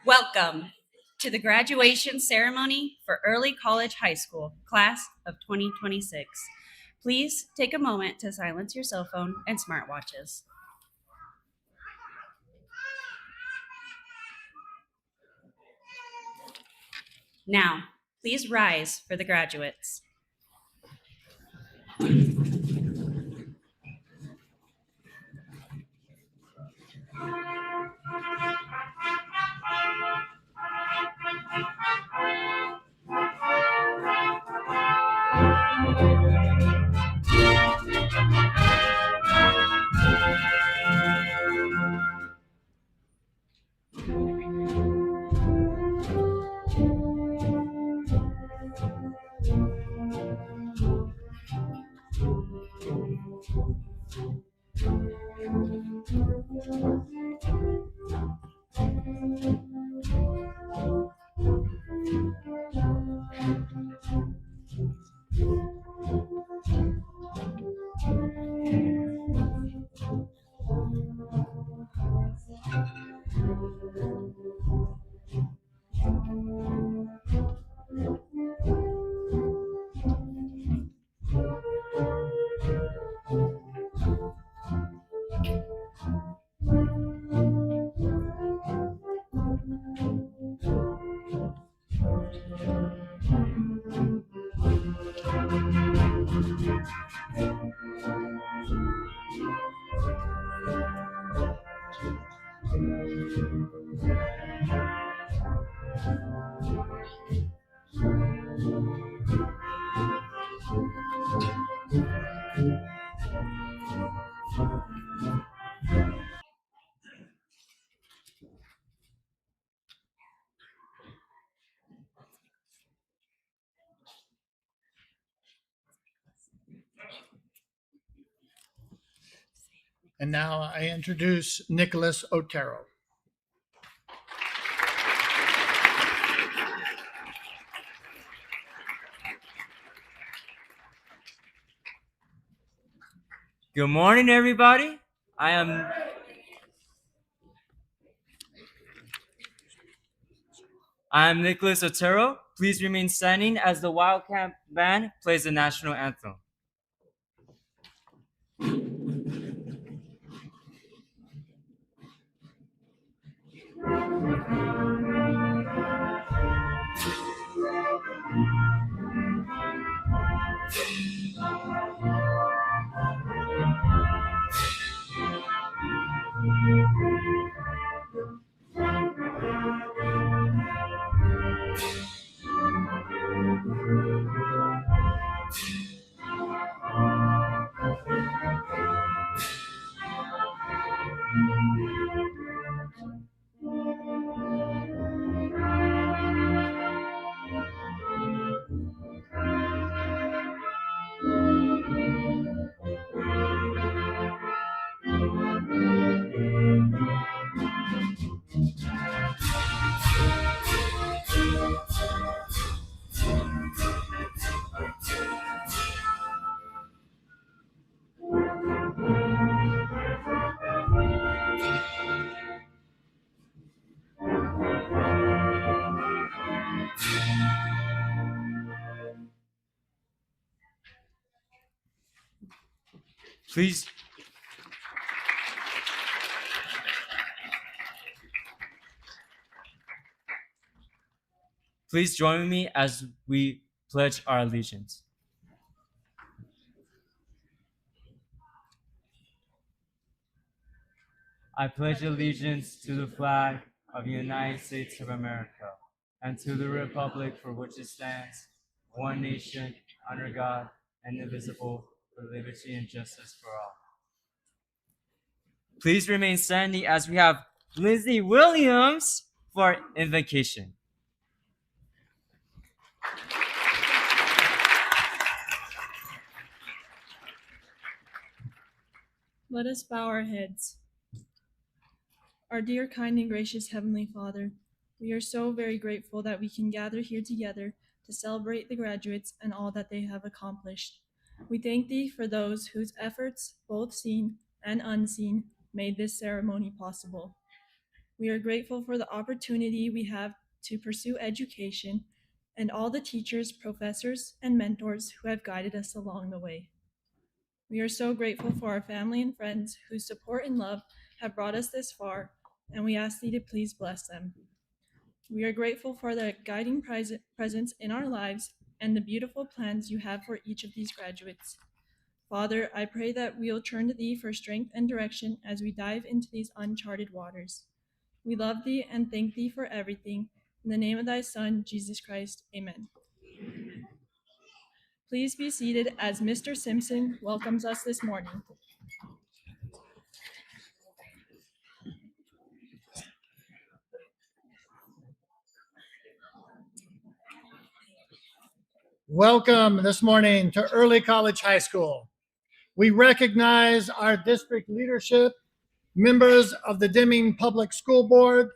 Welcome to the graduation ceremony for Early College High School, class of 2026. Please take a moment to silence your cell phone and smartwatches. Now, please rise for the graduates. And now I introduce Nicholas Otero. Good morning, everybody. I'm Nicholas Otero. Please remain standing as the Wildcat Band plays the national anthem. Please join me as we pledge our allegiance. I pledge allegiance to the flag of the United States of America and to the republic for which it stands, one nation, under God, indivisible, with liberty and justice for all. Please remain standing as we have Lindsay Williams for invocation. Let us bow our heads. Our dear, kind, and gracious Heavenly Father, we are so very grateful that we can gather here together to celebrate the graduates and all that they have accomplished. We thank Thee for those whose efforts, both seen and unseen, made this ceremony possible. We are grateful for the opportunity we have to pursue education and all the teachers, professors, and mentors who have guided us along the way. We are so grateful for our family and friends whose support and love have brought us this far, and we ask Thee to please bless them. We are grateful for the guiding presence in our lives and the beautiful plans You have for each of these graduates. Father, I pray that we'll turn to Thee for strength and direction as we dive into these uncharted waters. We love Thee and thank Thee for everything. In the name of Thy Son, Jesus Christ, amen. Please be seated as Mr. Simpson welcomes us this morning. Welcome this morning to Early College High School. We recognize our district leadership, members of the Deming Public School Board,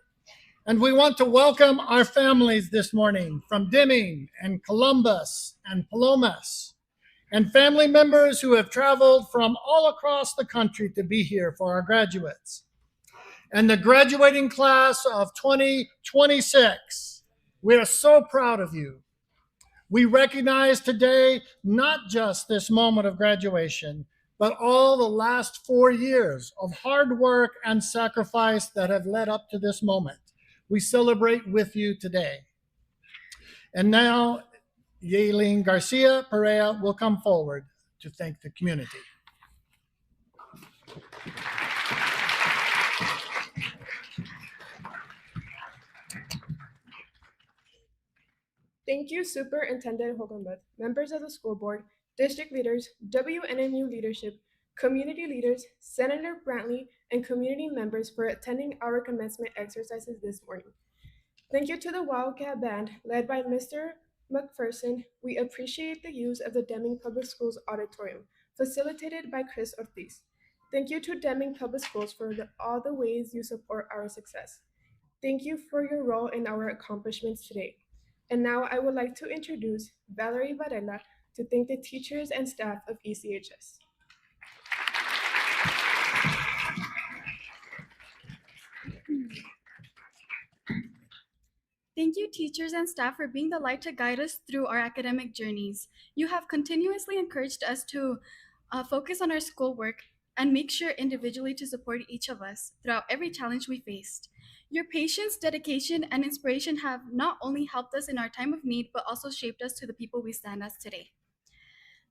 and we want to welcome our families this morning from Deming and Columbus and Palomas, and family members who have traveled from all across the country to be here for our graduates. And the graduating class of 2026, we are so proud of you. We recognize today not just this moment of graduation, but all the last 4 years of hard work and sacrifice that have led up to this moment. We celebrate with you today. And now, Yaelin Garcia Perea will come forward to thank the community. Thank you, Superintendent Hogenmuth, members of the school board, district leaders, WNMU leadership, community leaders, Senator Brantley, and community members for attending our commencement exercises this morning. Thank you to the Wildcat Band, led by Mr. McPherson. We appreciate the use of the Deming Public Schools auditorium, facilitated by Chris Ortiz. Thank you to Deming Public Schools for all the ways you support our success. Thank you for your role in our accomplishments today. And now I would like to introduce Valerie Varela to thank the teachers and staff of ECHS. Thank you, teachers and staff, for being the light to guide us through our academic journeys. You have continuously encouraged us to focus on our schoolwork and make sure individually to support each of us throughout every challenge we faced. Your patience, dedication, and inspiration have not only helped us in our time of need, but also shaped us to the people we stand as today.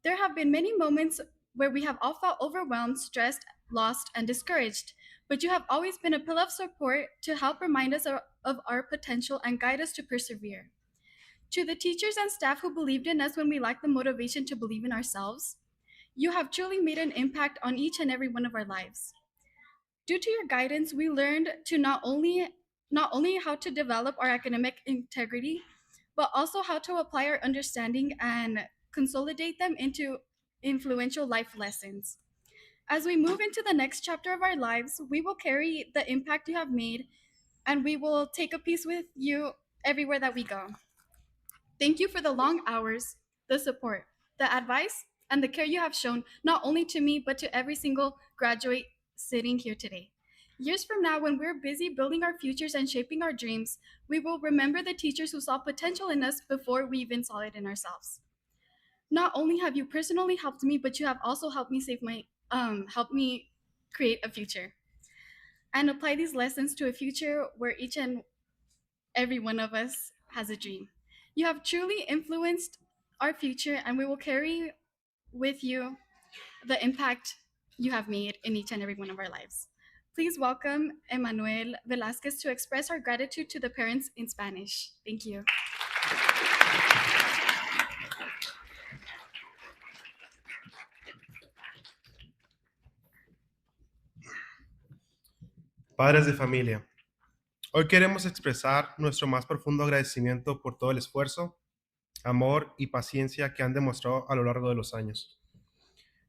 There have been many moments where we have all felt overwhelmed, stressed, lost, and discouraged, but you have always been a pillar of support to help remind us of our potential and guide us to persevere. To the teachers and staff who believed in us when we lacked the motivation to believe in ourselves, you have truly made an impact on each and every one of our lives. Due to your guidance, we learned to not only how to develop our academic integrity, but also how to apply our understanding and consolidate them into influential life lessons. As we move into the next chapter of our lives, we will carry the impact you have made, and we will take a piece with you everywhere that we go. Thank you for the long hours, the support, the advice, and the care you have shown, not only to me, but to every single graduate sitting here today. Years from now, when we're busy building our futures and shaping our dreams, we will remember the teachers who saw potential in us before we even saw it in ourselves. Not only have you personally helped me, but you have also helped me help me create a future and apply these lessons to a future where each and every one of us has a dream. You have truly influenced our future, and we will carry with you the impact you have made in each and every one of our lives. Please welcome Emmanuel Velasquez to express our gratitude to the parents in Spanish. Thank you. Padres de familia, hoy queremos expresar nuestro más profundo agradecimiento por todo el esfuerzo, amor y paciencia que han demostrado a lo largo de los años.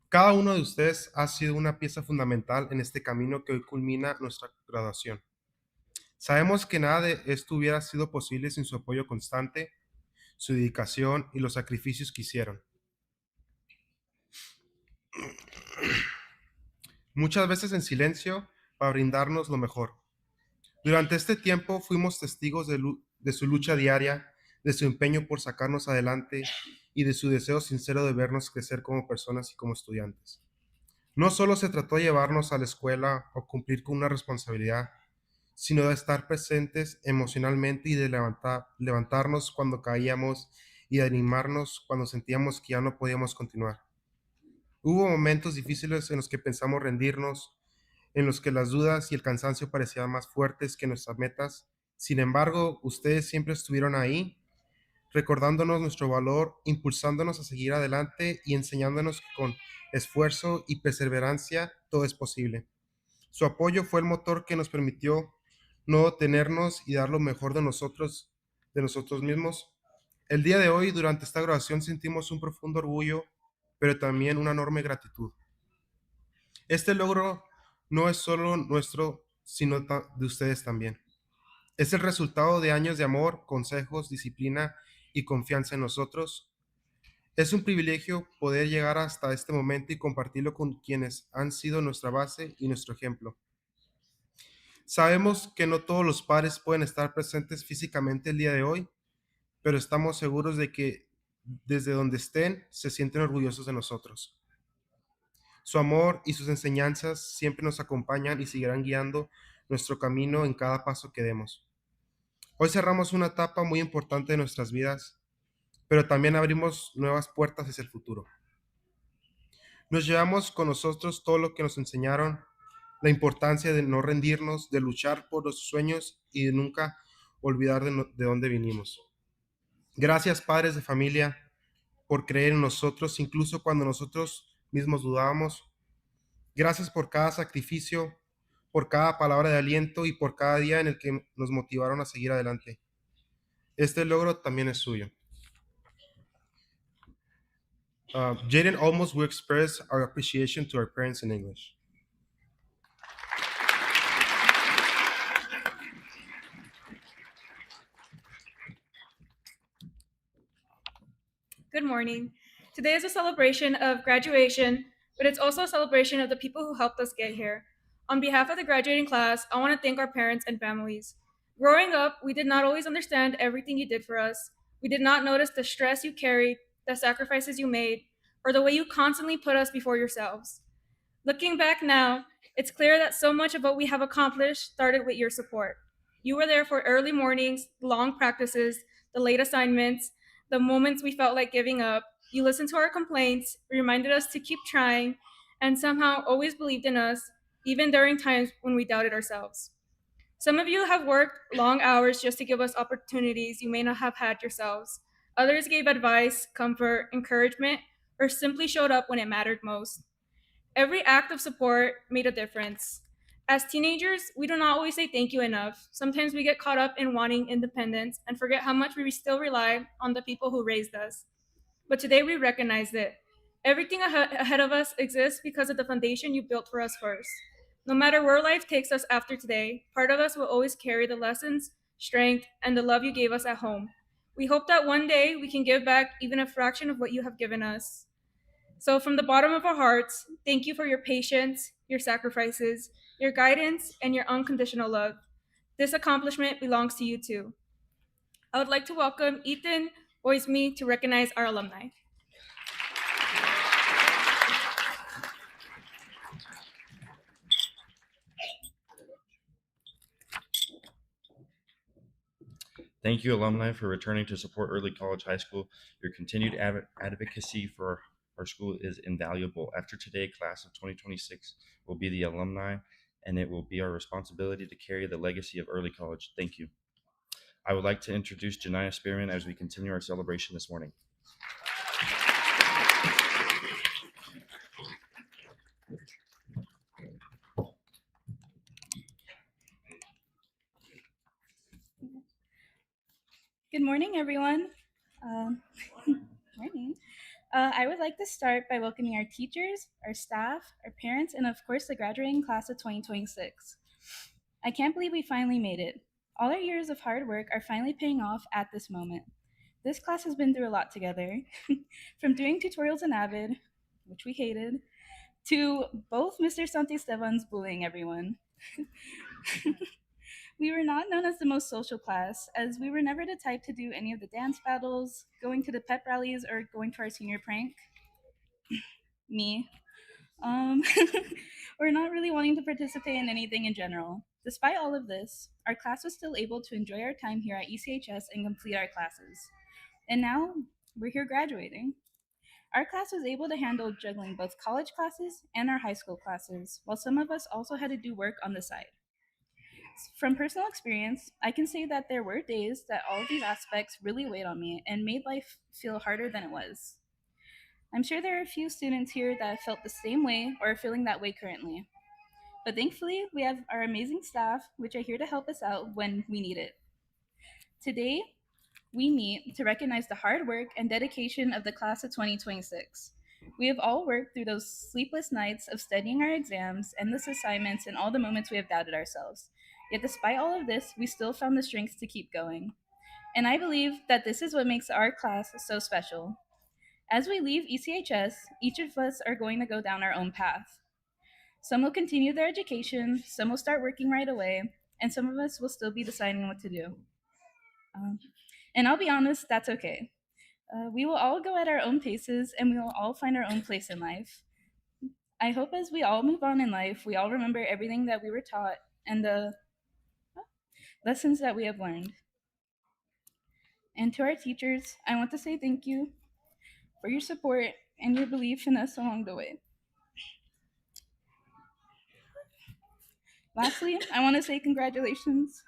Cada uno de ustedes ha sido una pieza fundamental en este camino que hoy culmina nuestra graduación. Sabemos que nada de esto hubiera sido posible sin su apoyo constante, su dedicación y los sacrificios que hicieron. Muchas veces en silencio para brindarnos lo mejor. Durante este tiempo fuimos testigos de su lucha diaria, de su empeño por sacarnos adelante y de su deseo sincero de vernos crecer como personas y como estudiantes. No solo se trató de llevarnos a la escuela o cumplir con una responsabilidad, sino de estar presentes emocionalmente y de levantarnos cuando caíamos y de animarnos cuando sentíamos que ya no podíamos continuar. Hubo momentos difíciles en los que pensamos rendirnos, en los que las dudas y el cansancio parecían más fuertes que nuestras metas. Sin embargo, ustedes siempre estuvieron ahí, recordándonos nuestro valor, impulsándonos a seguir adelante y enseñándonos que con esfuerzo y perseverancia todo es posible. Su apoyo fue el motor que nos permitió no detenernos y dar lo mejor de nosotros mismos. El día de hoy, durante esta grabación, sentimos un profundo orgullo, pero también una enorme gratitud. Este logro no es solo nuestro, sino de ustedes también. Es el resultado de años de amor, consejos, disciplina y confianza en nosotros. Es un privilegio poder llegar hasta este momento y compartirlo con quienes han sido nuestra base y nuestro ejemplo. Sabemos que no todos los padres pueden estar presentes físicamente el día de hoy, pero estamos seguros de que desde donde estén se sienten orgullosos de nosotros. Su amor y sus enseñanzas siempre nos acompañan y seguirán guiando nuestro camino en cada paso que demos. Hoy cerramos una etapa muy importante de nuestras vidas, pero también abrimos nuevas puertas hacia el futuro. Nos llevamos con nosotros todo lo que nos enseñaron, la importancia de no rendirnos, de luchar por los sueños y de nunca olvidar de dónde vinimos. Gracias, padres de familia, por creer en nosotros, incluso cuando nosotros mismos dudábamos. Gracias por cada sacrificio, por cada palabra de aliento y por cada día en el que nos motivaron a seguir adelante. Este logro también es suyo. Jaden Olmos will express our appreciation to our parents in English. Good morning. Today is a celebration of graduation, but it's also a celebration of the people who helped us get here. On behalf of the graduating class, I want to thank our parents and families. Growing up, we did not always understand everything you did for us. We did not notice the stress you carried, the sacrifices you made, or the way you constantly put us before yourselves. Looking back now, it's clear that so much of what we have accomplished started with your support. You were there for early mornings, long practices, the late assignments, the moments we felt like giving up. You listened to our complaints, reminded us to keep trying, and somehow always believed in us, even during times when we doubted ourselves. Some of you have worked long hours just to give us opportunities you may not have had yourselves. Others gave advice, comfort, encouragement, or simply showed up when it mattered most. Every act of support made a difference. As teenagers, we do not always say thank you enough. Sometimes we get caught up in wanting independence and forget how much we still rely on the people who raised us. But today we recognize it. Everything ahead of us exists because of the foundation you built for us first. No matter where life takes us after today, part of us will always carry the lessons, strength, and the love you gave us at home. We hope that one day we can give back even a fraction of what you have given us. So, from the bottom of our hearts, thank you for your patience, your sacrifices, your guidance, and your unconditional love. This accomplishment belongs to you too. I would like to welcome Ethan Oisme to recognize our alumni. Thank you, alumni, for returning to support Early College High School. Your continued advocacy for our school is invaluable. After today, class of 2026 will be the alumni, and it will be our responsibility to carry the legacy of Early College. Thank you. I would like to introduce Janiyah Spearman as we continue our celebration this morning. morning, everyone. Morning. I would like to start by welcoming our teachers, our staff, our parents, and of course the graduating class of 2026. I can't believe we finally made it. All our years of hard work are finally paying off at this moment. This class has been through a lot together, from doing tutorials in Avid, which we hated, to both Mr. Santisteban's bullying everyone. We were not known as the most social class, as we were never the type to do any of the dance battles, going to the pep rallies, or going to our senior prank. Me. Um, or not really wanting to participate in anything in general. Despite all of this, our class was still able to enjoy our time here at ECHS and complete our classes. And now we're here graduating. Our class was able to handle juggling both college classes and our high school classes, while some of us also had to do work on the side. From personal experience, I can say that there were days that all of these aspects really weighed on me and made life feel harder than it was. I'm sure there are a few students here that have felt the same way or are feeling that way currently. But thankfully, we have our amazing staff, which are here to help us out when we need it. Today, we meet to recognize the hard work and dedication of the class of 2026. We have all worked through those sleepless nights of studying our exams, endless assignments, and all the moments we have doubted ourselves. Yet despite all of this, we still found the strength to keep going. And I believe that this is what makes our class so special. As we leave ECHS, each of us are going to go down our own path. Some will continue their education, some will start working right away, and some of us will still be deciding what to do. And I'll be honest, that's okay. We will all go at our own paces, and we will all find our own place in life. I hope as we all move on in life, we all remember everything that we were taught and the lessons that we have learned. And to our teachers, I want to say thank you for your support and your belief in us along the way. Lastly, I want to say congratulations.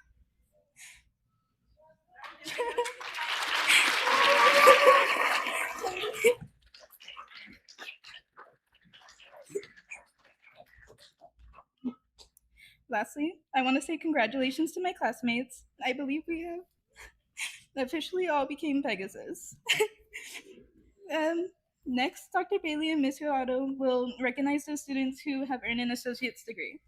Lastly, I want to say congratulations to my classmates. I believe we have officially all became Pegasus. Next, Dr. Bailey and Ms. Hirado will recognize those students who have earned an associate's degree.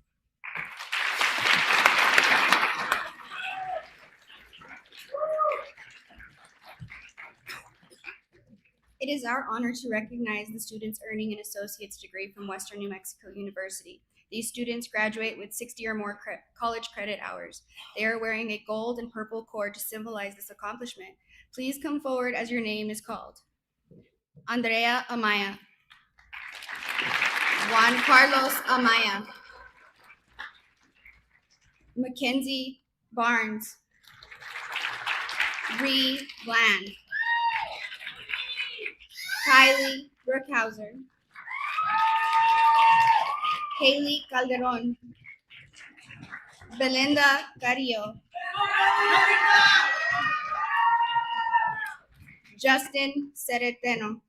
It is our honor to recognize the students earning an associate's degree from Western New Mexico University. These students graduate with 60 or more college credit hours. They are wearing a gold and purple cord to symbolize this accomplishment. Please come forward as your name is called. Andrea Amaya. Juan Carlos Amaya. Mackenzie Barnes. Ree Bland. Kylie Brookhauser. Haley Calderon. Belinda Carrillo. Justin Cereteno.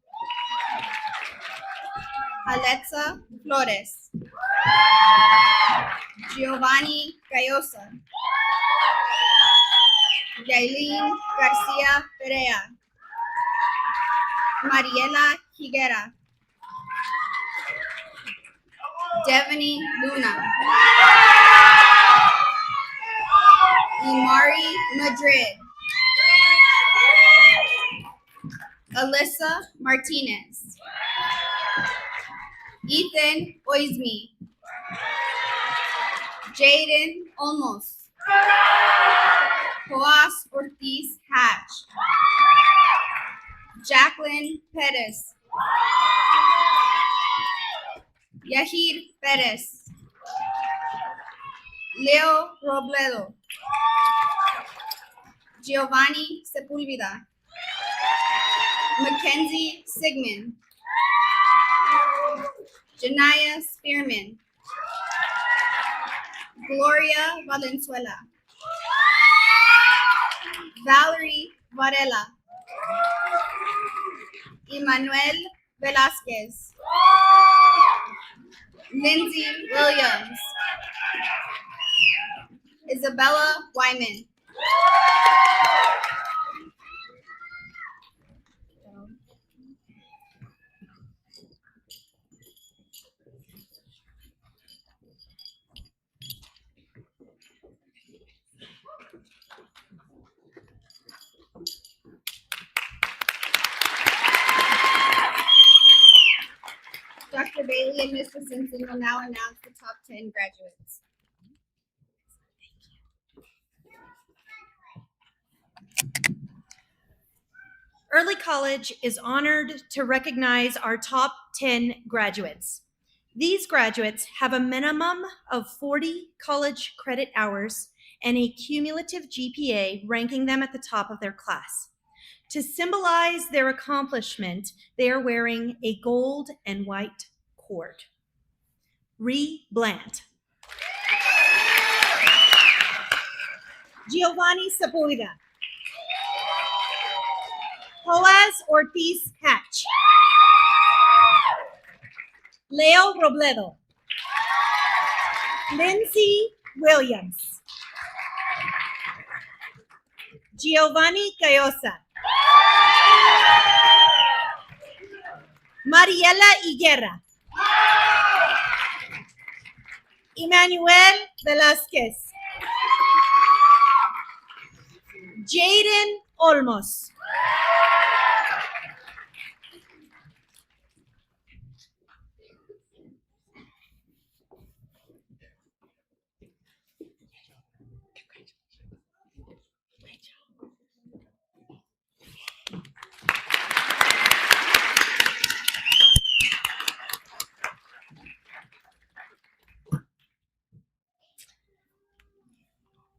Alexa Flores. Giovanni Cayosa. Yailin Garcia Perea. Mariela Higuera. Devani Luna. Imari Madrid. Alyssa Martinez. Ethan Oisme. Jaden Olmos. Joas Ortiz Hatch. Jacqueline Perez. Yahir Perez. Leo Robledo. Giovanni Sepulveda. Mackenzie Sigmund. Janaya Spearman. Gloria Valenzuela. Valerie Varela. Emmanuel Velasquez. Lindsay Williams. Isabella Wyman. Lee and Mr. Simpson will now announce the top 10 graduates. Early College is honored to recognize our top 10 graduates. These graduates have a minimum of 40 college credit hours and a cumulative GPA ranking them at the top of their class. To symbolize their accomplishment, they are wearing a gold and white cord. Ree Blant. Giovanni Sepulveda. Joaz Ortiz Hatch. Leo Robledo. Lindsay Williams. Giovanni Cayosa. Mariela Higuera. Emmanuel Velázquez. Jaden Olmos.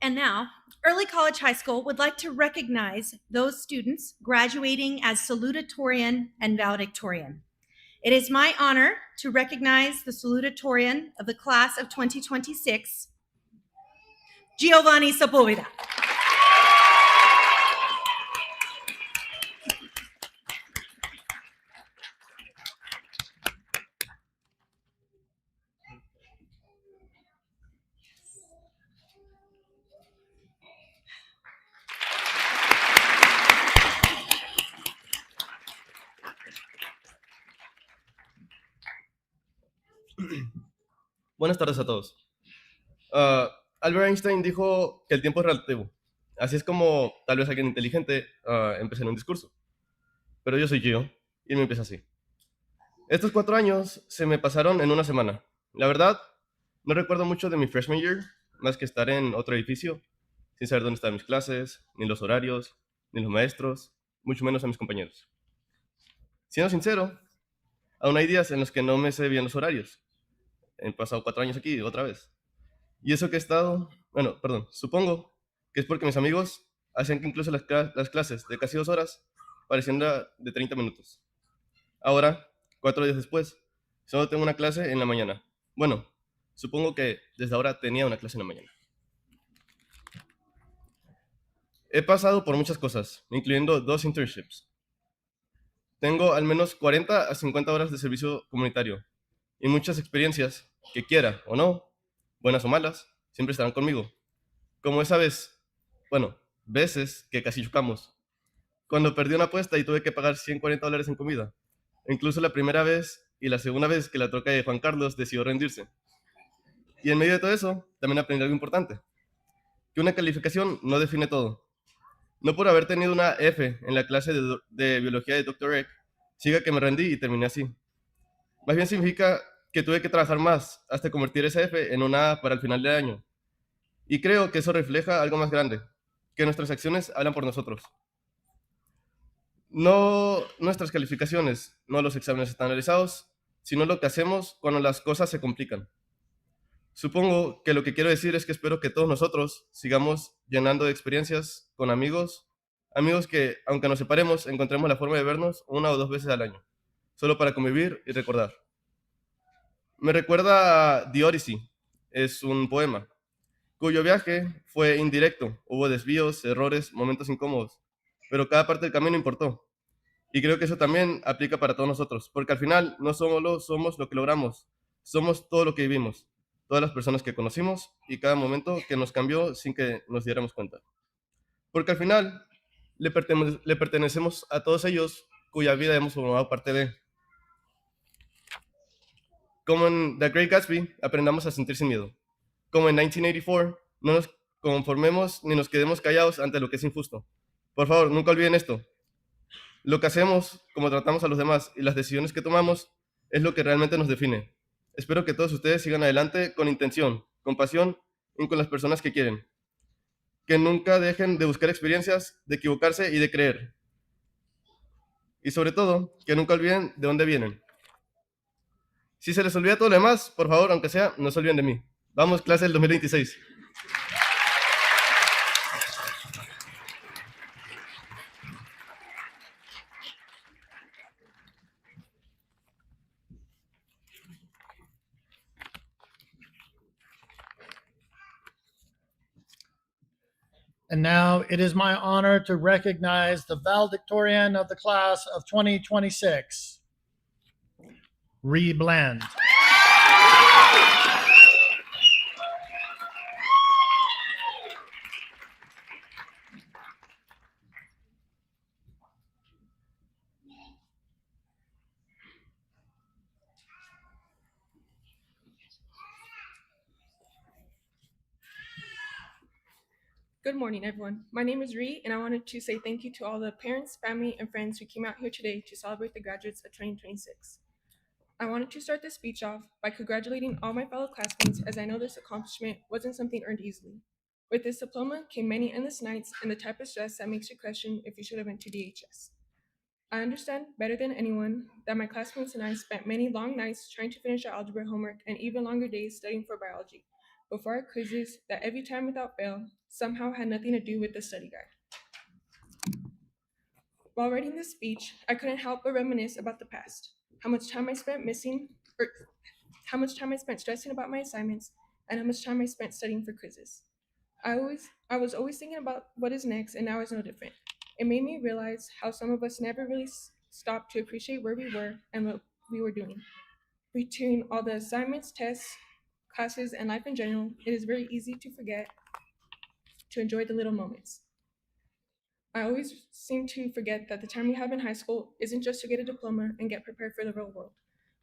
And now, Early College High School would like to recognize those students graduating as salutatorian and valedictorian. It is my honor to recognize the salutatorian of the class of 2026, Giovanni Sepulveda. Buenas tardes a todos. Albert Einstein dijo que el tiempo es relativo. Así es como tal vez alguien inteligente empecé en un discurso. Pero yo soy Gio y me empieza así. Estos 4 años se me pasaron en una semana. La verdad, no recuerdo mucho de mi freshman year, más que estar en otro edificio, sin saber dónde estaban mis clases, ni los horarios, ni los maestros, mucho menos a mis compañeros. Siendo sincero, aún hay días en los que no me sé bien los horarios. He pasado 4 años aquí, otra vez. Y eso que he estado... supongo que es porque mis amigos hacían que incluso las clases de casi 2 horas parecían de 30 minutos. Ahora, 4 días después, solo tengo una clase en la mañana. Bueno, supongo que desde ahora tenía una clase en la mañana. He pasado por muchas cosas, incluyendo 2 internships. Tengo al menos 40 a 50 horas de servicio comunitario y muchas experiencias que quiera o no, buenas o malas, siempre estarán conmigo. Como esa vez, veces que casi chocamos. Cuando perdí una apuesta y tuve que pagar $140 en comida. Incluso la primera vez y la segunda vez que la troca de Juan Carlos decidió rendirse. Y en medio de todo eso, también aprendí algo importante. Que una calificación no define todo. No por haber tenido una F en la clase de biología de Dr. Eck, siga que me rendí y terminé así. Más bien significa que tuve que trabajar más hasta convertir esa F en una A para el final del año. Y creo que eso refleja algo más grande, que nuestras acciones hablan por nosotros. No nuestras calificaciones, no los exámenes estandarizados, sino lo que hacemos cuando las cosas se complican. Supongo que lo que quiero decir es que espero que todos nosotros sigamos llenando de experiencias con amigos que, aunque nos separemos, encontremos la forma de vernos 1 o 2 veces al año, solo para convivir y recordar. Me recuerda a The Odyssey, es un poema, cuyo viaje fue indirecto, hubo desvíos, errores, momentos incómodos, pero cada parte del camino importó. Y creo que eso también aplica para todos nosotros, porque al final no solo somos lo que logramos, somos todo lo que vivimos, todas las personas que conocimos y cada momento que nos cambió sin que nos diéramos cuenta. Porque al final le pertenecemos a todos ellos cuya vida hemos formado parte de. Como en The Great Gatsby, aprendamos a sentir sin miedo. Como en 1984, no nos conformemos ni nos quedemos callados ante lo que es injusto. Por favor, nunca olviden esto. Lo que hacemos, cómo tratamos a los demás y las decisiones que tomamos es lo que realmente nos define. Espero que todos ustedes sigan adelante con intención, con pasión y con las personas que quieren. Que nunca dejen de buscar experiencias, de equivocarse y de creer. Y sobre todo, que nunca olviden de dónde vienen. Si se les olvida todo lo demás, por favor, aunque sea, no se olviden de mí. Vamos, clase del 2026. And now it is my honor to recognize the valedictorian of the class of 2026, Reblend. Good morning, everyone. My name is Ree, and I wanted to say thank you to all the parents, family, and friends who came out here today to celebrate the graduates of 2026. I wanted to start this speech off by congratulating all my fellow classmates, as I know this accomplishment wasn't something earned easily. With this diploma came many endless nights and the type of stress that makes you question if you should have went to ECHS. I understand better than anyone that my classmates and I spent many long nights trying to finish our algebra homework and even longer days studying for biology before our quizzes that every time without fail somehow had nothing to do with the study guide. While writing this speech, I couldn't help but reminisce about the past, how much time I spent stressing about my assignments, and how much time I spent studying for quizzes. I was always thinking about what is next, and now is no different. It made me realize how some of us never really stopped to appreciate where we were and what we were doing. Between all the assignments, tests, classes, and life in general, it is very easy to forget to enjoy the little moments. I always seem to forget that the time we have in high school isn't just to get a diploma and get prepared for the real world,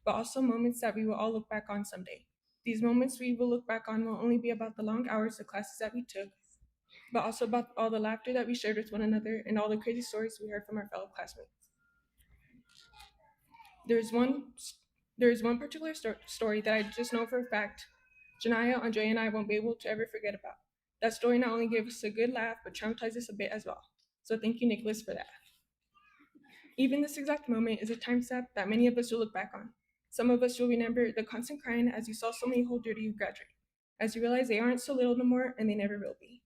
but also moments that we will all look back on someday. These moments we will look back on will only be about the long hours of classes that we took, but also about all the laughter that we shared with one another and all the crazy stories we heard from our fellow classmates. There is one particular story that I just know for a fact Janaya, Andrea, and I won't be able to ever forget about. That story not only gave us a good laugh, but traumatized us a bit as well. So thank you, Nicholas, for that. Even this exact moment is a time step that many of us will look back on. Some of us will remember the constant crying as you saw so many hold dear to you graduate, as you realize they aren't so little no more and they never will be.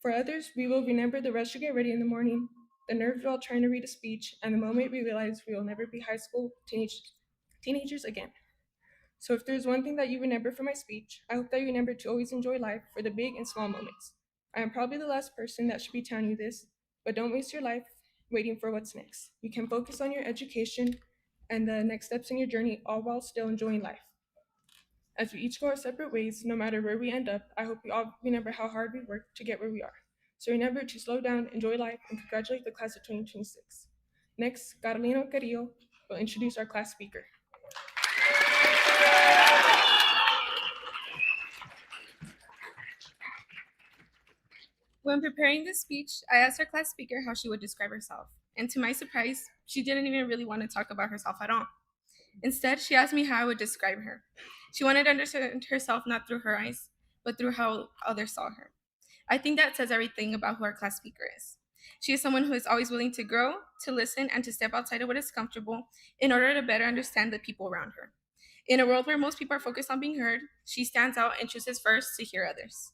For others, we will remember the rush to get ready in the morning, the nerves while trying to read a speech, and the moment we realize we will never be high school teenagers again. So if there's one thing that you remember from my speech, I hope that you remember to always enjoy life for the big and small moments. I am probably the last person that should be telling you this, but don't waste your life waiting for what's next. You can focus on your education and the next steps in your journey, all while still enjoying life. As we each go our separate ways, no matter where we end up, I hope we all remember how hard we worked to get where we are. So remember to slow down, enjoy life, and congratulate the class of 2026. Next, Carolina Carrillo will introduce our class speaker. When preparing this speech, I asked our class speaker how she would describe herself, and to my surprise, she didn't even really want to talk about herself at all. Instead, she asked me how I would describe her. She wanted to understand herself not through her eyes, but through how others saw her. I think that says everything about who our class speaker is. She is someone who is always willing to grow, to listen, and to step outside of what is comfortable in order to better understand the people around her. In a world where most people are focused on being heard, she stands out and chooses first to hear others.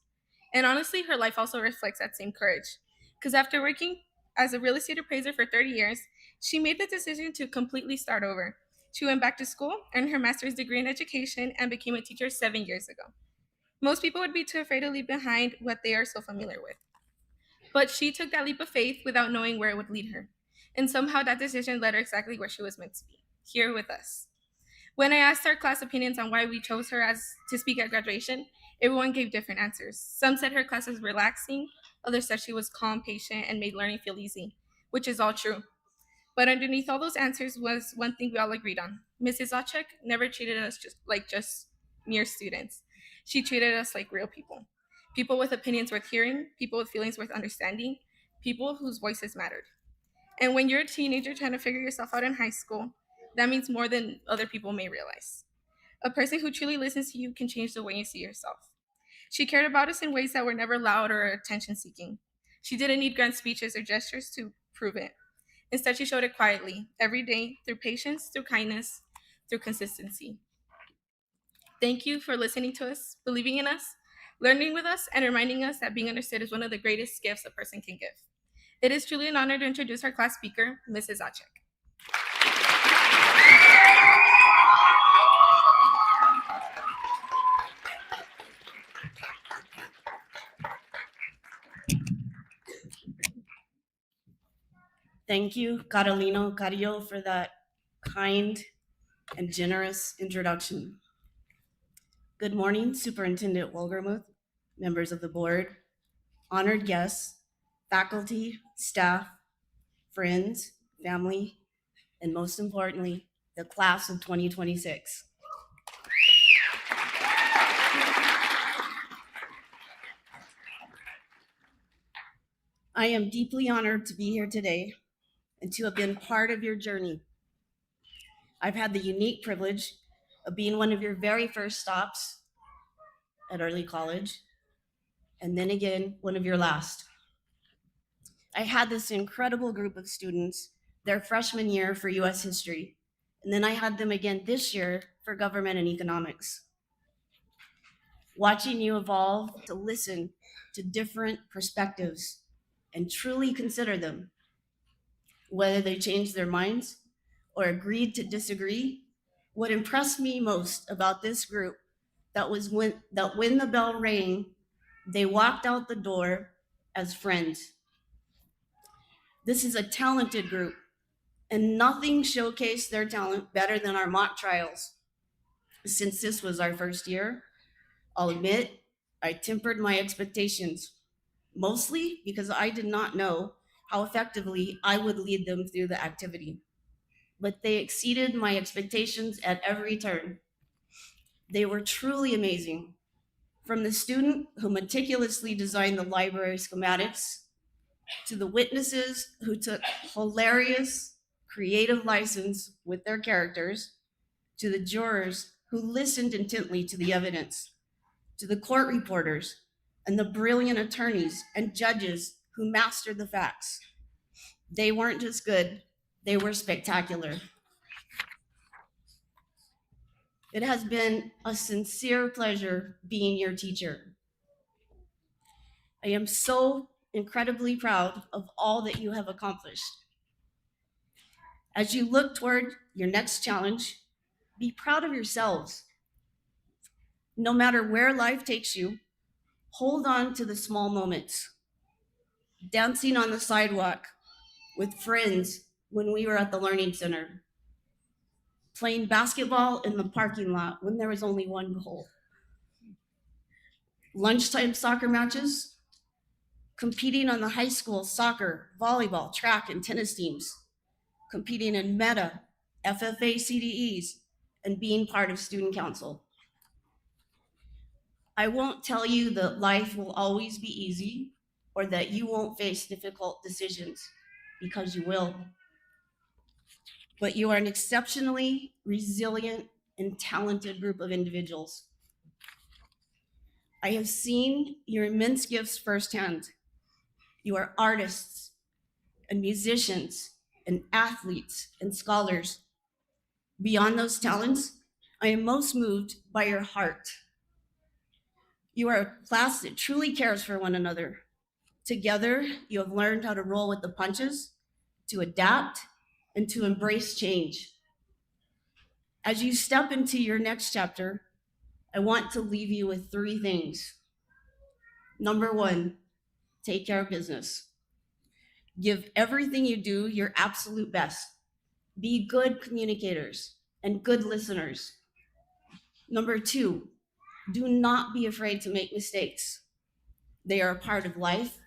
And honestly, her life also reflects that same courage. Because after working as a real estate appraiser for 30 years, she made the decision to completely start over. She went back to school, earned her master's degree in education, and became a teacher 7 years ago. Most people would be too afraid to leave behind what they are so familiar with. But she took that leap of faith without knowing where it would lead her. And somehow that decision led her exactly where she was meant to be, here with us. When I asked our class opinions on why we chose her to speak at graduation, everyone gave different answers. Some said her class was relaxing, others said she was calm, patient, and made learning feel easy, which is all true. But underneath all those answers was one thing we all agreed on. Mrs. Ochek never treated us just mere students. She treated us like real people. People with opinions worth hearing, people with feelings worth understanding, people whose voices mattered. And when you're a teenager trying to figure yourself out in high school, that means more than other people may realize. A person who truly listens to you can change the way you see yourself. She cared about us in ways that were never loud or attention-seeking. She didn't need grand speeches or gestures to prove it. Instead, she showed it quietly, every day, through patience, through kindness, through consistency. Thank you for listening to us, believing in us, learning with us, and reminding us that being understood is one of the greatest gifts a person can give. It is truly an honor to introduce our class speaker, Mrs. Achek. Thank you, Carolino Carrillo, for that kind and generous introduction. Good morning, Superintendent Wolgermuth, members of the board, honored guests, faculty, staff, friends, family, and most importantly, the class of 2026. I am deeply honored to be here today and to have been part of your journey. I've had the unique privilege of being one of your very first stops at early college, and then again, one of your last. I had this incredible group of students their freshman year for US history, and then I had them again this year for government and economics. Watching you evolve to listen to different perspectives and truly consider them, whether they changed their minds or agreed to disagree, what impressed me most about this group that when the bell rang, they walked out the door as friends. This is a talented group, and nothing showcased their talent better than our mock trials. Since this was our first year, I'll admit I tempered my expectations, mostly because I did not know how effectively I would lead them through the activity. But they exceeded my expectations at every turn. They were truly amazing. From the student who meticulously designed the library schematics, to the witnesses who took hilarious, creative license with their characters, to the jurors who listened intently to the evidence, to the court reporters and the brilliant attorneys and judges who mastered the facts. They weren't just good, they were spectacular. It has been a sincere pleasure being your teacher. I am so incredibly proud of all that you have accomplished. As you look toward your next challenge, be proud of yourselves. No matter where life takes you, hold on to the small moments. Dancing on the sidewalk with friends when we were at the Learning Center. Playing basketball in the parking lot when there was only one goal. Lunchtime soccer matches. Competing on the high school soccer, volleyball, track, and tennis teams. Competing in META, FFA CDEs, and being part of student council. I won't tell you that life will always be easy or that you won't face difficult decisions, because you will. But you are an exceptionally resilient and talented group of individuals. I have seen your immense gifts firsthand. You are artists and musicians and athletes and scholars. Beyond those talents, I am most moved by your heart. You are a class that truly cares for one another. Together, you have learned how to roll with the punches, to adapt, and to embrace change. As you step into your next chapter, I want to leave you with 3 things. Number 1, take care of business. Give everything you do your absolute best. Be good communicators and good listeners. Number 2, do not be afraid to make mistakes. They are a part of life.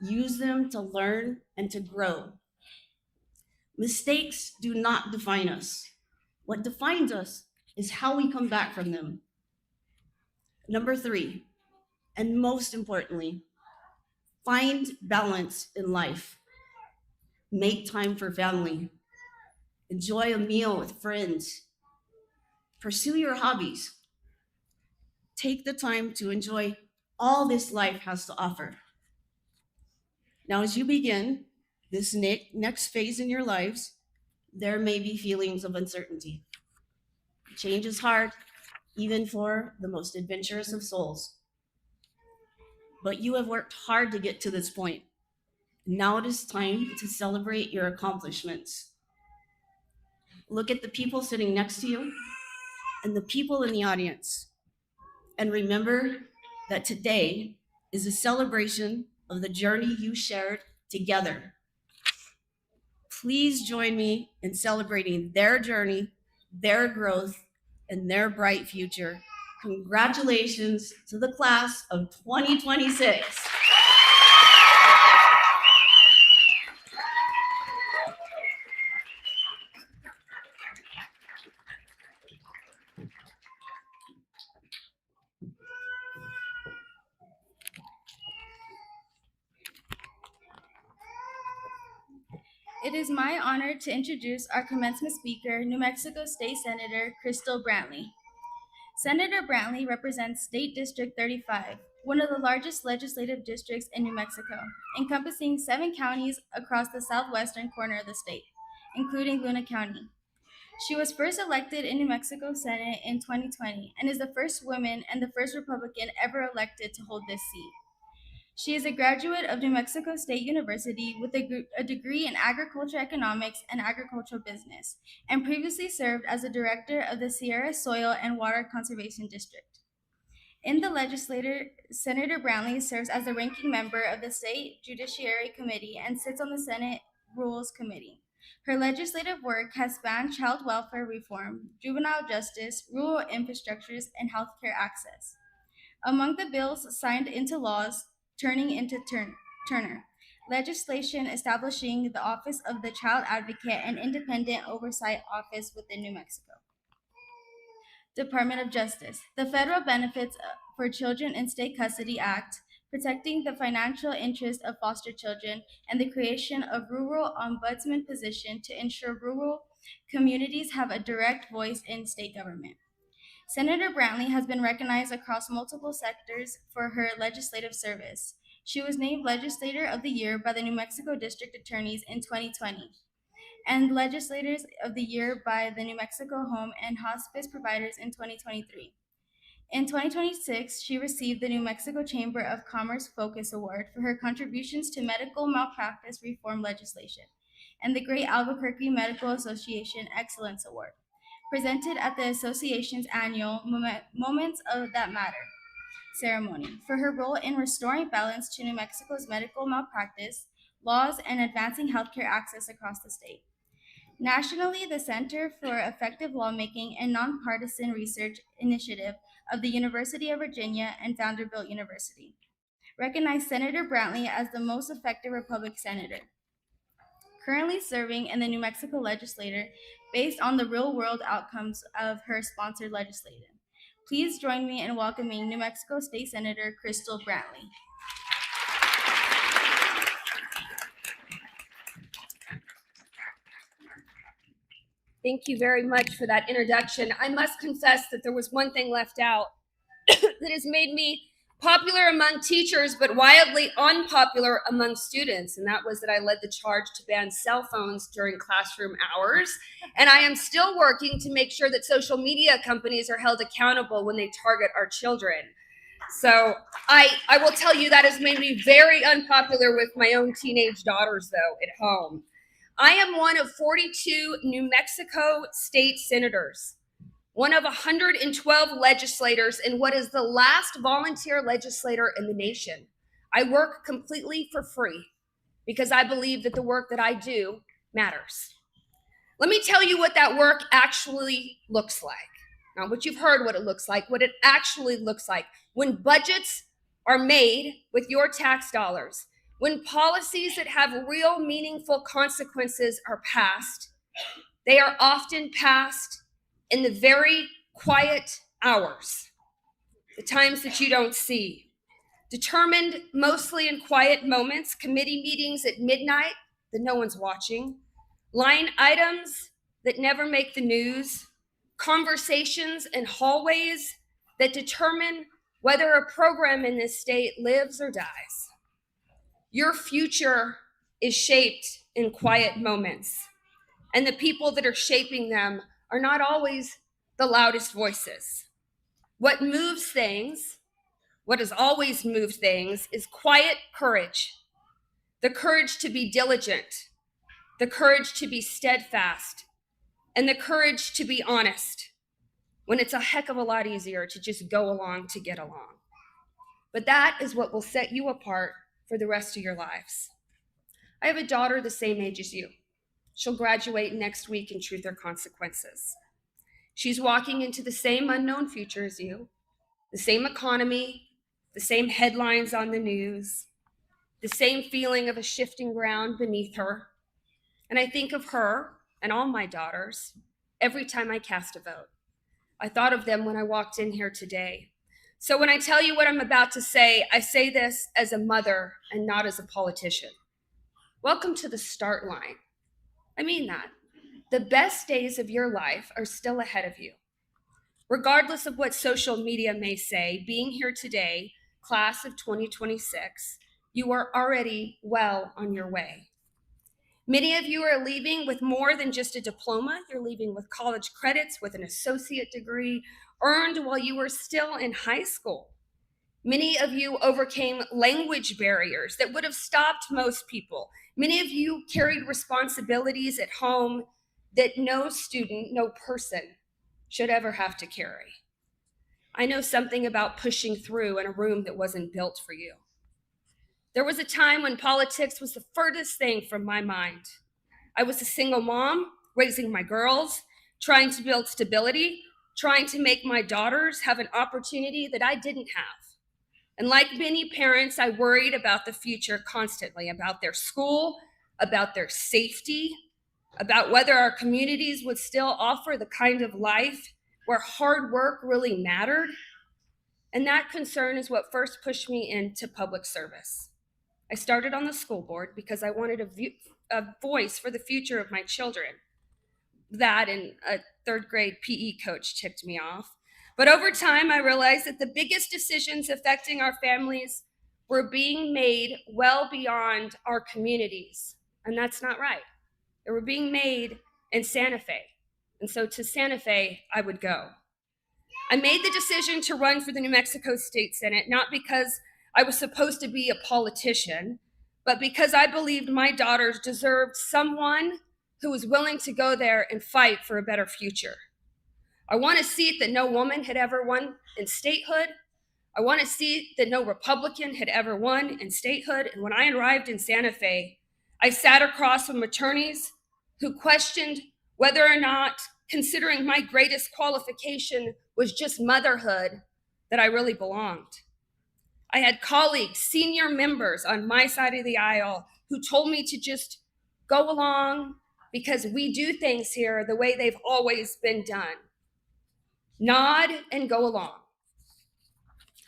Use them to learn and to grow. Mistakes do not define us. What defines us is how we come back from them. Number 3, and most importantly, find balance in life. Make time for family. Enjoy a meal with friends. Pursue your hobbies. Take the time to enjoy all this life has to offer. Now, as you begin this next phase in your lives, there may be feelings of uncertainty. Change is hard, even for the most adventurous of souls. But you have worked hard to get to this point. Now it is time to celebrate your accomplishments. Look at the people sitting next to you and the people in the audience. And remember that today is a celebration of the journey you shared together. Please join me in celebrating their journey, their growth, and their bright future. Congratulations to the class of 2026. It is my honor to introduce our commencement speaker, New Mexico State Senator Crystal Brantley. Senator Brantley represents State District 35, one of the largest legislative districts in New Mexico, encompassing 7 counties across the southwestern corner of the state, including Luna County. She was first elected in New Mexico Senate in 2020 and is the first woman and the first Republican ever elected to hold this seat. She is a graduate of New Mexico State University with a degree in agriculture economics and agricultural business, and previously served as a director of the Sierra Soil and Water Conservation District. In the legislature, Senator Brantley serves as the ranking member of the State Judiciary Committee and sits on the Senate Rules Committee. Her legislative work has spanned child welfare reform, juvenile justice, rural infrastructures, and healthcare access. Among the bills signed into laws, turning into Turner, legislation establishing the Office of the Child Advocate and Independent Oversight Office within New Mexico. Department of Justice, the Federal Benefits for Children in State Custody Act, protecting the financial interest of foster children, and the creation of rural ombudsman position to ensure rural communities have a direct voice in state government. Senator Brantley has been recognized across multiple sectors for her legislative service. She was named Legislator of the Year by the New Mexico District Attorneys in 2020 and Legislators of the Year by the New Mexico Home and Hospice Providers in 2023. In 2026, she received the New Mexico Chamber of Commerce Focus Award for her contributions to medical malpractice reform legislation and the Great Albuquerque Medical Association Excellence Award, presented at the association's annual Moments That Matter ceremony for her role in restoring balance to New Mexico's medical malpractice laws and advancing healthcare access across the state. Nationally, the Center for Effective Lawmaking and Nonpartisan Research Initiative of the University of Virginia and Vanderbilt University recognized Senator Brantley as the most effective Republican senator, currently serving in the New Mexico legislature based on the real-world outcomes of her sponsored legislation. Please join me in welcoming New Mexico State Senator Crystal Brantley. Thank you very much for that introduction. I must confess that there was one thing left out that has made me popular among teachers, but wildly unpopular among students. And that was that I led the charge to ban cell phones during classroom hours. And I am still working to make sure that social media companies are held accountable when they target our children. So I will tell you that has made me very unpopular with my own teenage daughters, though, at home. I am one of 42 New Mexico state senators, one of 112 legislators, and what is the last volunteer legislator in the nation. I work completely for free because I believe that the work that I do matters. Let me tell you what that work actually looks like. Not what you've heard what it looks like, what it actually looks like. When budgets are made with your tax dollars, when policies that have real meaningful consequences are passed, they are often passed in the very quiet hours, the times that you don't see. Determined mostly in quiet moments, committee meetings at midnight that no one's watching, line items that never make the news, conversations in hallways that determine whether a program in this state lives or dies. Your future is shaped in quiet moments, and the people that are shaping them are not always the loudest voices. What moves things, what has always moved things, is quiet courage. The courage to be diligent, the courage to be steadfast, and the courage to be honest, when it's a heck of a lot easier to just go along to get along. But that is what will set you apart for the rest of your lives. I have a daughter the same age as you. She'll graduate next week in Truth or Consequences. She's walking into the same unknown future as you, the same economy, the same headlines on the news, the same feeling of a shifting ground beneath her. And I think of her and all my daughters every time I cast a vote. I thought of them when I walked in here today. So when I tell you what I'm about to say, I say this as a mother and not as a politician. Welcome to the start line. I mean that. The best days of your life are still ahead of you. Regardless of what social media may say, being here today, class of 2026, you are already well on your way. Many of you are leaving with more than just a diploma. You're leaving with college credits, with an associate degree earned while you were still in high school. Many of you overcame language barriers that would have stopped most people. Many of you carried responsibilities at home that no student, no person should ever have to carry. I know something about pushing through in a room that wasn't built for you. There was a time when politics was the furthest thing from my mind. I was a single mom, raising my girls, trying to build stability, trying to make my daughters have an opportunity that I didn't have. And like many parents, I worried about the future constantly, about their school, about their safety, about whether our communities would still offer the kind of life where hard work really mattered. And that concern is what first pushed me into public service. I started on the school board because I wanted a voice for the future of my children. That and a third grade PE coach ticked me off. But over time, I realized that the biggest decisions affecting our families were being made well beyond our communities. And that's not right. They were being made in Santa Fe. And so to Santa Fe, I would go. I made the decision to run for the New Mexico State Senate, not because I was supposed to be a politician, but because I believed my daughters deserved someone who was willing to go there and fight for a better future. I want a seat that no woman had ever won in statehood. I want a seat that no Republican had ever won in statehood. And when I arrived in Santa Fe, I sat across from attorneys who questioned whether or not, considering my greatest qualification was just motherhood, that I really belonged. I had colleagues, senior members on my side of the aisle who told me to just go along because we do things here the way they've always been done. Nod and go along.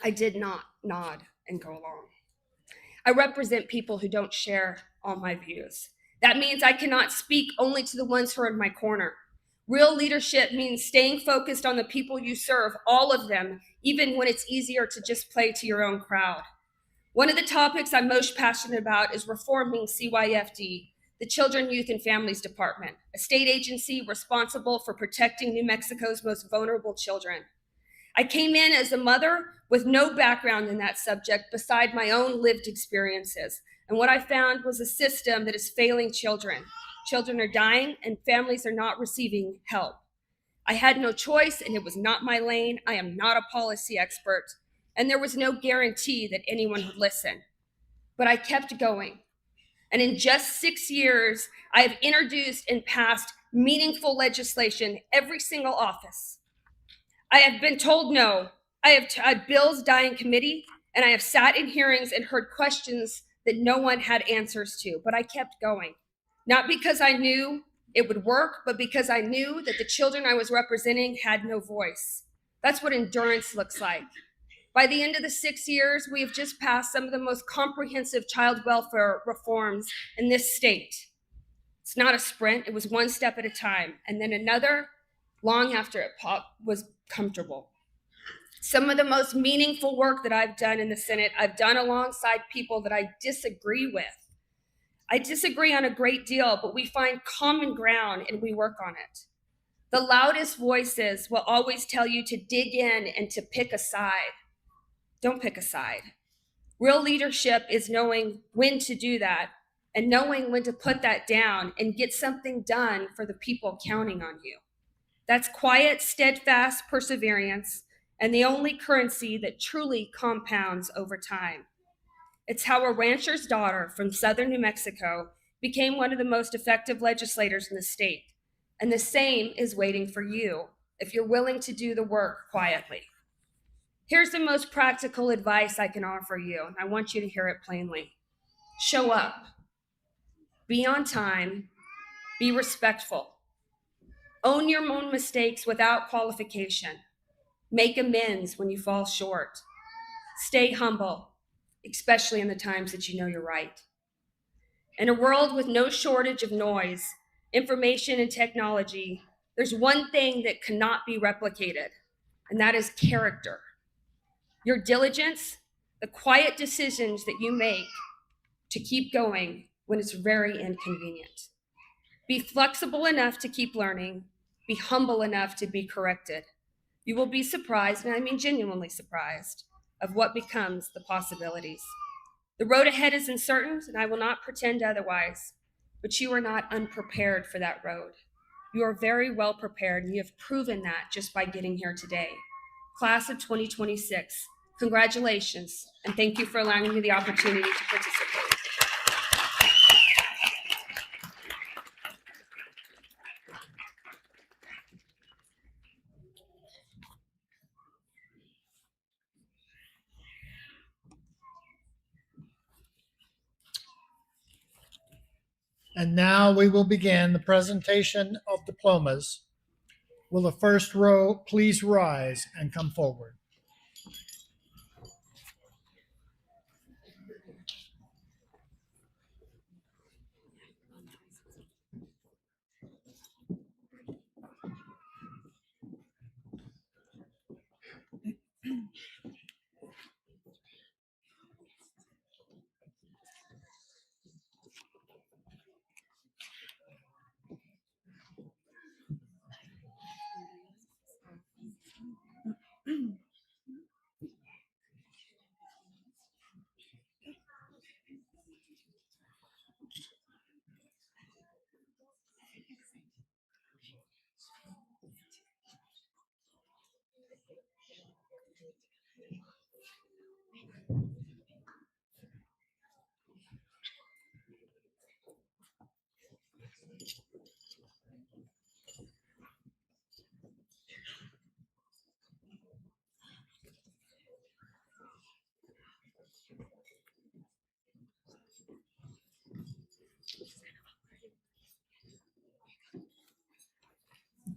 I did not nod and go along. I represent people who don't share all my views. That means I cannot speak only to the ones who are in my corner. Real leadership means staying focused on the people you serve, all of them, even when it's easier to just play to your own crowd. One of the topics I'm most passionate about is reforming CYFD, the Children, Youth, and Families Department, a state agency responsible for protecting New Mexico's most vulnerable children. I came in as a mother with no background in that subject beside my own lived experiences. And what I found was a system that is failing children. Children are dying and families are not receiving help. I had no choice and it was not my lane. I am not a policy expert and there was no guarantee that anyone would listen. But I kept going. And in just 6 years, I have introduced and passed meaningful legislation every single office. I have been told no. I have had bills die in committee and I have sat in hearings and heard questions that no one had answers to, but I kept going. Not because I knew it would work, but because I knew that the children I was representing had no voice. That's what endurance looks like. By the end of the 6 years, we have just passed some of the most comprehensive child welfare reforms in this state. It's not a sprint, it was one step at a time, and then another, long after it was comfortable. Some of the most meaningful work that I've done in the Senate, I've done alongside people that I disagree with. I disagree on a great deal, but we find common ground and we work on it. The loudest voices will always tell you to dig in and to pick a side. Don't pick a side. Real leadership is knowing when to do that and knowing when to put that down and get something done for the people counting on you. That's quiet, steadfast perseverance and the only currency that truly compounds over time. It's how a rancher's daughter from southern New Mexico became one of the most effective legislators in the state. And the same is waiting for you if you're willing to do the work quietly. Here's the most practical advice I can offer you, and I want you to hear it plainly. Show up. Be on time. Be respectful. Own your own mistakes without qualification. Make amends when you fall short. Stay humble, especially in the times that you know you're right. In a world with no shortage of noise, information, and technology, there's one thing that cannot be replicated, and that is character. Your diligence, the quiet decisions that you make to keep going when it's very inconvenient. Be flexible enough to keep learning. Be humble enough to be corrected. You will be surprised, and I mean genuinely surprised, of what becomes the possibilities. The road ahead is uncertain, and I will not pretend otherwise, but you are not unprepared for that road. You are very well prepared, and you have proven that just by getting here today. Class of 2026, congratulations, and thank you for allowing me the opportunity to participate. And now we will begin the presentation of diplomas. Will the first row please rise and come forward?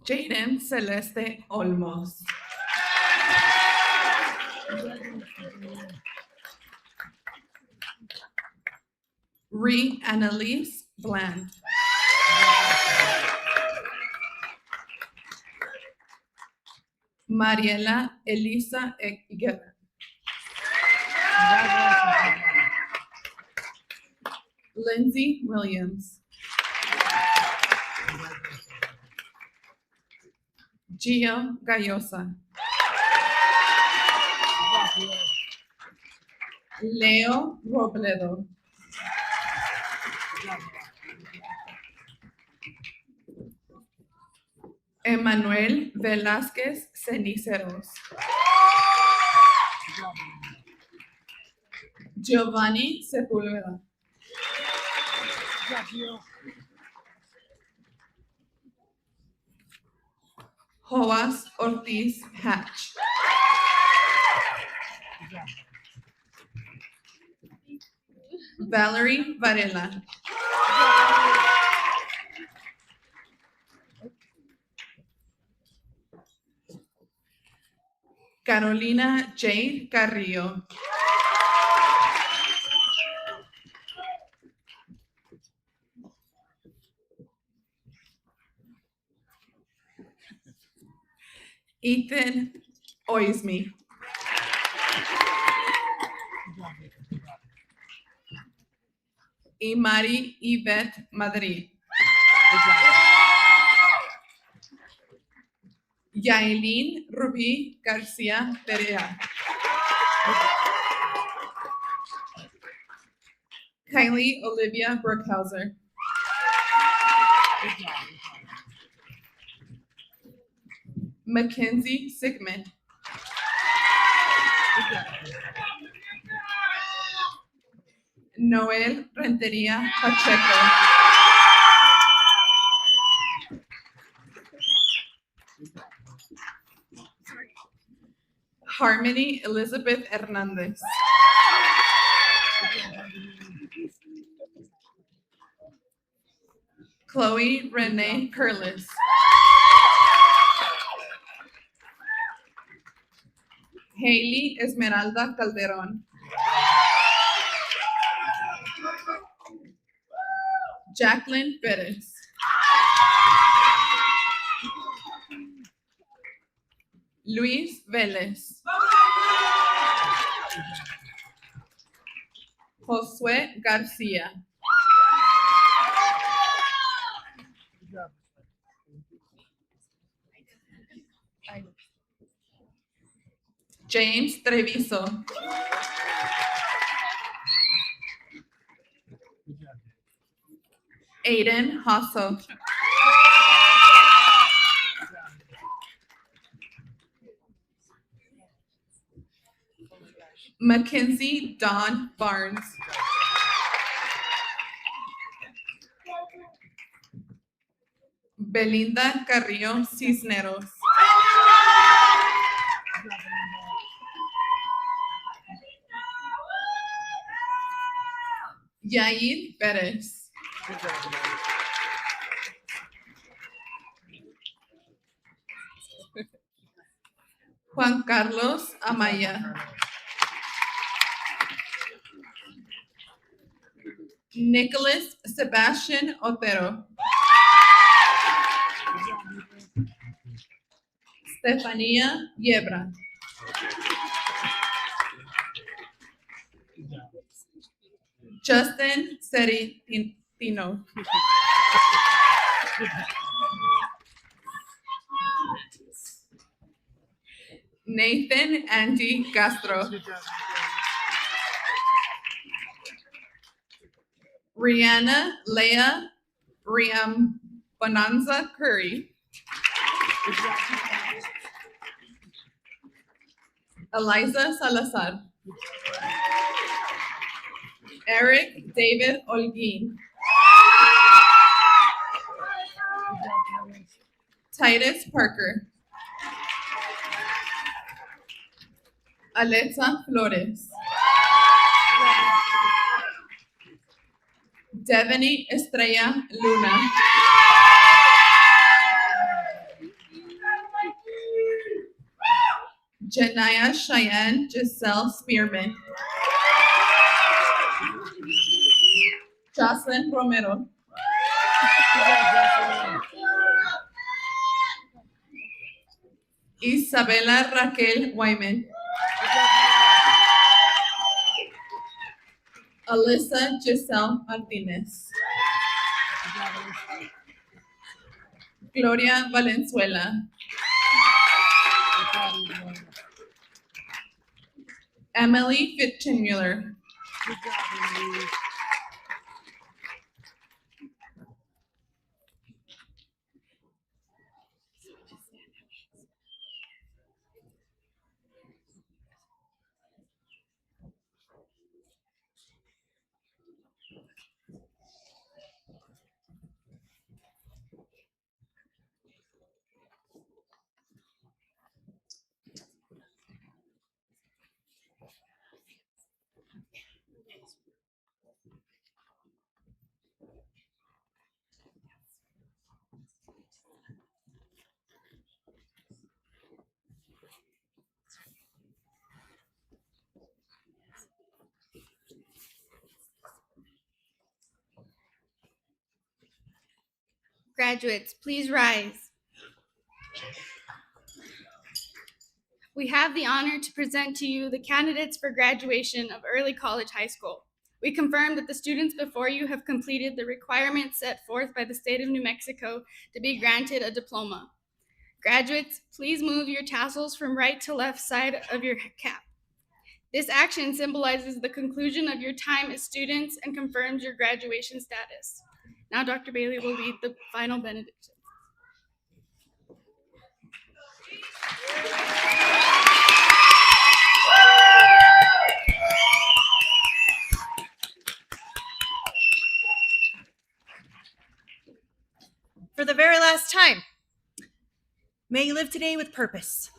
Jaden Celeste Olmos. Ree Annalise Bland. Mariela Elisa Higuera. Lindsay Williams. Gio Gallosa. Leo Robledo. Emanuel Velázquez Ceniceros. Giovanni Sepúlveda. Joas Ortiz Hatch. Valerie Varela. Carolina Jade Carrillo. Ethan Oisme. Imari Yvette Madrid. Yailin Ruby Garcia Perea. Kylie Olivia Brookhauser. Mackenzie Sigmund. Noel Renteria Pacheco. Harmony Elizabeth Hernandez. Chloe Renee Curlis. Haley Esmeralda Calderon. Jacqueline Perez. Luis Vélez. Josué Garcia. James Treviso. Aiden Hasso. Mackenzie Dawn Barnes. Belinda Carrillo Cisneros. Yair Pérez. Juan Carlos Amaya. Nicholas Sebastian Otero. Stefania Yebra. Justin Seritino. Nathan Andy Castro. Rihanna Leah Riam Bonanza Curry. Eliza Salazar. Eric David Olguin. Titus Parker. Alexa Flores. Devany Estrella Luna. Janaya Cheyenne Giselle Spearman. Jocelyn Romero. Isabela Raquel Wyman. Alyssa Giselle Martinez. Gloria Valenzuela. Emily Fitzmuller. Graduates, please rise. We have the honor to present to you the candidates for graduation of early college high school. We confirm that the students before you have completed the requirements set forth by the state of New Mexico to be granted a diploma. Graduates, please move your tassels from right to left side of your cap. This action symbolizes the conclusion of your time as students and confirms your graduation status. Now Dr. Bailey will lead the final benediction. For the very last time, may you live today with purpose.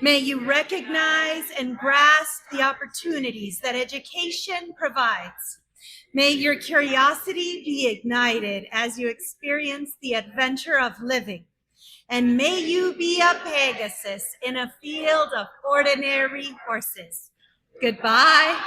May you recognize and grasp the opportunities that education provides. May your curiosity be ignited as you experience the adventure of living. And may you be a Pegasus in a field of ordinary horses. Goodbye.